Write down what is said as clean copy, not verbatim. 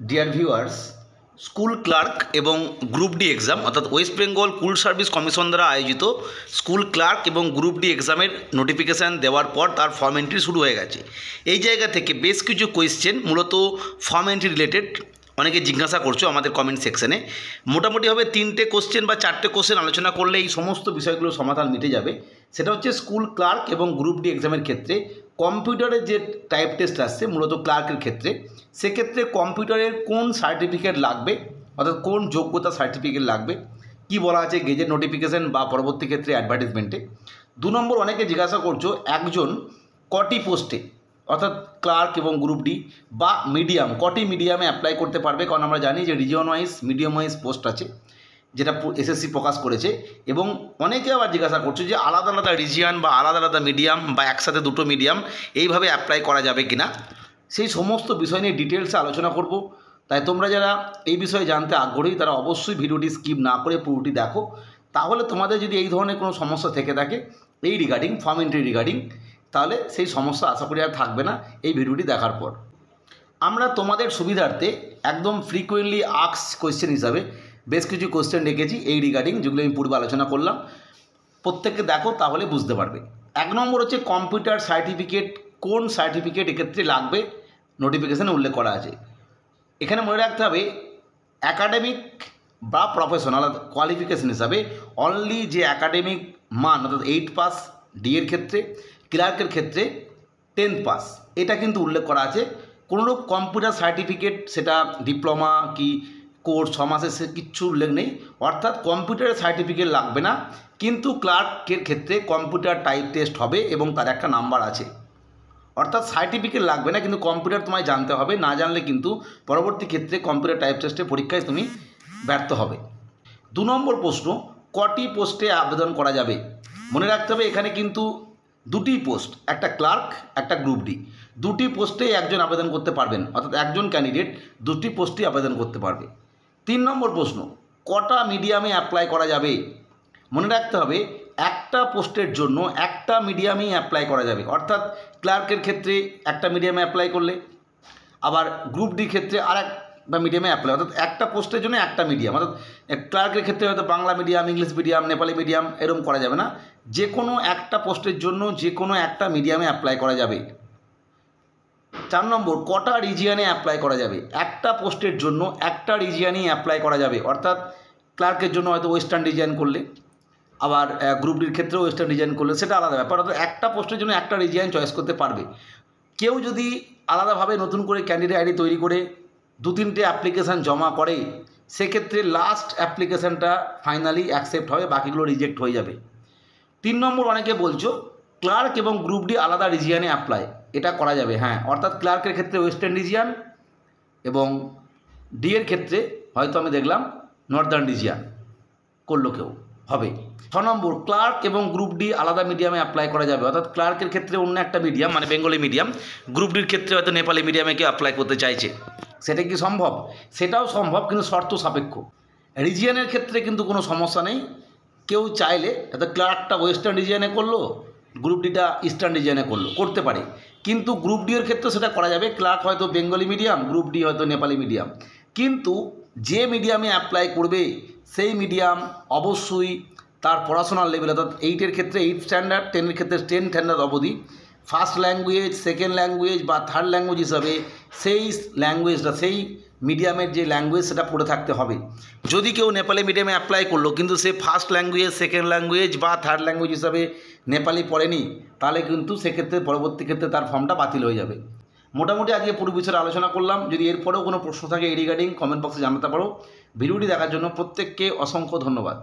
Dear viewers, school clerk এবং group D exam অর্থাৎ West Bengal school service commission দ্বারা আয়োজিত স্কুল ক্লার্ক এবং গ্রুপ ডি এক্সামের নোটিফিকেশান দেওয়ার পর তার ফর্ম এন্ট্রি শুরু হয়ে গেছে। এই জায়গা থেকে বেশ কিছু কোয়েশ্চেন মূলত ফর্ম এন্ট্রি রিলেটেড অনেকে জিজ্ঞাসা করছো আমাদের কমেন্ট সেকশনে। মোটামুটিভাবে 3টে কোশ্চেন বা 4টে কোশ্চেন আলোচনা করলে এই সমস্ত বিষয়গুলোর সমাধান মিটে যাবে। সেটা হচ্ছে স্কুল ক্লার্ক এবং গ্রুপ ডি এক্সামের ক্ষেত্রে কম্পিউটারের যে টাইপ টেস্ট আসছে মূলত ক্লার্কের ক্ষেত্রে, সেক্ষেত্রে কম্পিউটারের কোন সার্টিফিকেট লাগবে, অর্থাৎ কোন যোগ্যতা সার্টিফিকেট লাগবে, কি বলা আছে গেজেট নোটিফিকেশান বা পরবর্তী ক্ষেত্রে অ্যাডভার্টাইজমেন্টে। 2 নম্বর, অনেকে জিজ্ঞাসা করছো একজন কটি পোস্টে অর্থাৎ ক্লার্ক এবং গ্রুপ ডি বা মিডিয়াম কটি মিডিয়ামে অ্যাপ্লাই করতে পারবে, কারণ আমরা জানি যে region wise medium wise post আছে যেটা এসএসসি প্রকাশ করেছে। এবং অনেকে আবার জিজ্ঞাসা করছে যে আলাদা আলাদা রিজিয়ন বা আলাদা আলাদা মিডিয়াম বা একসাথে দুটো মিডিয়াম এইভাবে অ্যাপ্লাই করা যাবে কিনা, সেই সমস্ত বিষয় নিয়ে ডিটেলসে আলোচনা করব। তাই তোমরা যারা এই বিষয়ে জানতে আগ্রহী তারা অবশ্যই ভিডিওটি স্কিপ না করে পুরোটি দেখো। তাহলে তোমাদের যদি এই ধরনের কোনো সমস্যা থেকে থাকে এই রিগার্ডিং ফর্ম এন্ট্রি রিগার্ডিং, তাহলে সেই সমস্যা আশা করি আর থাকবে না এই ভিডিওটি দেখার পর। আমরা তোমাদের সুবিধার্থে একদম ফ্রিকুয়েন্টলি আস্কড কোয়েশ্চেন হিসাবে বেশ কিছু কোয়েশ্চেন রেখেছি এই রিগার্ডিং, যেগুলো আমি পূর্বে আলোচনা করলাম। প্রত্যেককে দেখো তাহলে বুঝতে পারবে। 1 নম্বর হচ্ছে কম্পিউটার সার্টিফিকেট, কোন সার্টিফিকেট এক্ষেত্রে লাগবে নোটিফিকেশানে উল্লেখ করা আছে। এখানে মনে রাখতে হবে অ্যাকাডেমিক বা প্রফেশনাল কোয়ালিফিকেশন হিসাবে অনলি যে অ্যাকাডেমিক মান অর্থাৎ 8 পাস ডি এর ক্ষেত্রে, ক্লার্কের ক্ষেত্রে 10th পাস, এটা কিন্তু উল্লেখ করা আছে। কোনোরূপ কম্পিউটার সার্টিফিকেট সেটা ডিপ্লোমা কি কোর্স 6 মাসের সে কিচ্ছু উল্লেখ নেই, অর্থাৎ কম্পিউটারের সার্টিফিকেট লাগবে না। কিন্তু ক্লার্কের ক্ষেত্রে কম্পিউটার টাইপ টেস্ট হবে এবং তার একটা নাম্বার আছে, অর্থাৎ সার্টিফিকেট লাগবে না কিন্তু কম্পিউটার তোমায় জানতে হবে, না জানলে কিন্তু পরবর্তী ক্ষেত্রে কম্পিউটার টাইপ টেস্টের পরীক্ষায় তুমি ব্যর্থ হবে। 2 নম্বর প্রশ্ন, কটি পোস্টে আবেদন করা যাবে। মনে রাখতে হবে এখানে কিন্তু 2টি পোস্ট, একটা ক্লার্ক একটা গ্রুপ ডি, 2টি পোস্টে একজন আবেদন করতে পারবেন, অর্থাৎ একজন ক্যান্ডিডেট 2টি পোস্টই আবেদন করতে পারবে। 3 নম্বর প্রশ্ন, কটা মিডিয়ামে অ্যাপ্লাই করা যাবে। মনে রাখতে হবে একটা পোস্টের জন্য একটা মিডিয়ামেই অ্যাপ্লাই করা যাবে, অর্থাৎ ক্লার্কের ক্ষেত্রে একটা মিডিয়ামে অ্যাপ্লাই করলে, আবার গ্রুপ ডির ক্ষেত্রে আর একটা মিডিয়ামে অ্যাপ্লাই, অর্থাৎ একটা পোস্টের জন্য একটা মিডিয়াম, অর্থাৎ ক্লার্কের ক্ষেত্রে হয়তো Bangla medium, English medium, Nepali medium এরকম করা যাবে না, যে কোনো একটা পোস্টের জন্য যে কোনো একটা মিডিয়ামে অ্যাপ্লাই করা যাবে। 4 নম্বর, কটা রিজিয়নে অ্যাপ্লাই করা যাবে। একটা পোস্টের জন্য একটা রিজিয়নেই অ্যাপ্লাই করা যাবে, অর্থাৎ ক্লার্কের জন্য হয়তো ওয়েস্টার্ন রিজিয়ন করলে, আবার গ্রুপ ডির ক্ষেত্রেও ওয়েস্টার্ন রিজিয়ন করলে সেটা আলাদা ব্যাপার, অর্থাৎ একটা পোস্টের জন্য একটা রিজিয়ন চয়েস করতে পারবে। কেউ যদি আলাদাভাবে নতুন করে ক্যান্ডিডেট আইডি তৈরি করে 2-3টে অ্যাপ্লিকেশান জমা করে, সেক্ষেত্রে লাস্ট অ্যাপ্লিকেশানটা ফাইনালি অ্যাকসেপ্ট হবে, বাকিগুলো রিজেক্ট হয়ে যাবে। 3 নম্বর, অনেকে বলছো ক্লার্ক এবং গ্রুপ ডি আলাদা রিজিয়নে অ্যাপ্লাই, এটা করা যাবে, হ্যাঁ, অর্থাৎ ক্লার্কের ক্ষেত্রে ওয়েস্টার্ন রিজিয়ন এবং ডি এর ক্ষেত্রে হয়তো আমি দেখলাম নর্দার্ন রিজিয়ন করলো কেউ, হবে। 6 নম্বর, ক্লার্ক এবং গ্রুপ ডি আলাদা মিডিয়ামে অ্যাপ্লাই করা যাবে, অর্থাৎ ক্লার্কের ক্ষেত্রে অন্য একটা মিডিয়াম মানে বেঙ্গলি মিডিয়াম, গ্রুপ ডির ক্ষেত্রে হয়তো নেপালি মিডিয়ামে কেউ অ্যাপ্লাই করতে চাইছে। সেটা কি সম্ভব? সেটাও সম্ভব, কিন্তু শর্ত সাপেক্ষ। রিজিয়নের ক্ষেত্রে কিন্তু কোনো সমস্যা নেই, কেউ চাইলে হয়তো ক্লার্কটা ওয়েস্টার্ন রিজিয়নে করলো, গ্রুপ ডিটা ইস্টার্ন রিজিয়নে করলো, করতে পারে। কিন্তু গ্রুপ ডি এর ক্ষেত্রে সেটা করা যাবে, ক্লার্ক হয়তো বেঙ্গলি মিডিয়াম, গ্রুপ ডি হয়তো নেপালি মিডিয়াম, কিন্তু যে মিডিয়ামে অ্যাপ্লাই করবে সেই মিডিয়াম অবশ্যই তার পড়াশোনার লেভেল, অর্থাৎ 8-এর ক্ষেত্রে 8 স্ট্যান্ডার্ড, 10-এর ক্ষেত্রে 10 স্ট্যান্ডার্ড অবধি ফার্স্ট ল্যাঙ্গুয়েজ, সেকেন্ড ল্যাঙ্গুয়েজ বা থার্ড ল্যাঙ্গুয়েজ হিসাবে সেই ল্যাঙ্গুয়েজটা, সেই মিডিয়ামের যে ল্যাঙ্গুয়েজ সেটা পড়ে থাকতে হবে। যদি কেউ নেপালি মিডিয়ামে অ্যাপ্লাই করলো কিন্তু সে ফার্স্ট ল্যাঙ্গুয়েজ, সেকেন্ড ল্যাঙ্গুয়েজ বা থার্ড ল্যাঙ্গুয়েজ হিসাবে নেপালি পড়েনি, তাহলে কিন্তু সেক্ষেত্রে পরবর্তী ক্ষেত্রে তার ফর্মটা বাতিল হয়ে যাবে। মোটামুটি আজকে পুরো বিষয়ে আলোচনা করলাম। যদি এরপরেও কোনো প্রশ্ন থাকে এই রিগার্ডিং কমেন্ট বক্সে জানাতে পারো। ভিডিওটি দেখার জন্য প্রত্যেককে অসংখ্য ধন্যবাদ।